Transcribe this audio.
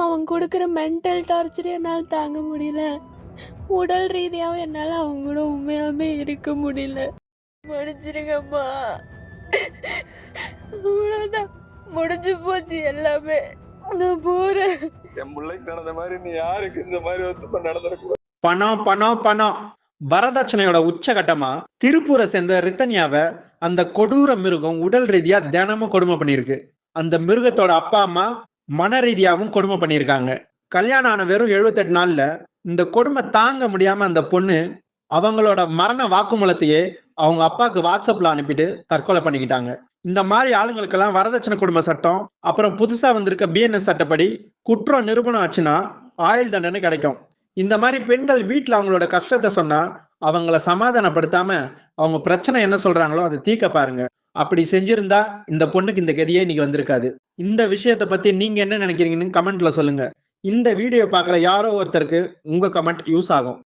அவன் கொடுக்குற mental torture என்னால் தாங்க முடியல. உடல் ரீதியாகவும் என்னால் அவங்க கூட உண்மையாலுமே இருக்க முடியல. மன்னிச்சிருங்கம்மா. அவ்வளோதான், முடிஞ்சு போச்சு எல்லாமே. நான் போறேன். என் பிள்ளைக்கு நடந்த மாதிரி நீ யாருக்கு இந்த மாதிரி வந்து நடந்திருக்க? பணம் பணம் பணம். வரதட்சணையோட உச்சகட்டமா திருப்பூரை சேர்ந்த ரித்தன்யாவை அந்த கொடூர மிருகம் உடல் ரீதியா தினமும் கொடுமை பண்ணியிருக்கு. அந்த மிருகத்தோட அப்பா அம்மா மன ரீதியாகவும் கொடுமை பண்ணியிருக்காங்க. கல்யாணம் ஆன வெறும் 78 நாள்ல இந்த கொடுமை தாங்க முடியாம அந்த பொண்ணு அவங்களோட மரண வாக்குமூலத்தையே அவங்க அப்பாவுக்கு வாட்ஸ்அப்ல அனுப்பிட்டு தற்கொலை பண்ணிக்கிட்டாங்க. இந்த மாதிரி ஆளுங்களுக்கெல்லாம் வரதட்சணை குடும்ப சட்டம், அப்புறம் புதுசா வந்திருக்க பிஎன்எஸ் சட்டப்படி குற்றம் நிரூபணம் ஆச்சுன்னா ஆயுள் தண்டனை கிடைக்கும். இந்த மாதிரி பெண்கள் வீட்டில் அவங்களோட கஷ்டத்தை சொன்னா அவங்கள சமாதானப்படுத்தாம அவங்க பிரச்சனை என்ன சொல்றாங்களோ அதை தீர்க்க பாருங்க. அப்படி செஞ்சிருந்தா இந்த பொண்ணுக்கு இந்த கதியே இன்னைக்கு வந்திருக்காது. இந்த விஷயத்தை பத்தி நீங்க என்ன நினைக்கிறீங்கன்னு கமெண்ட்ல சொல்லுங்க. இந்த வீடியோ பார்க்குற யாரோ ஒருத்தருக்கு உங்க கமெண்ட் யூஸ் ஆகும்.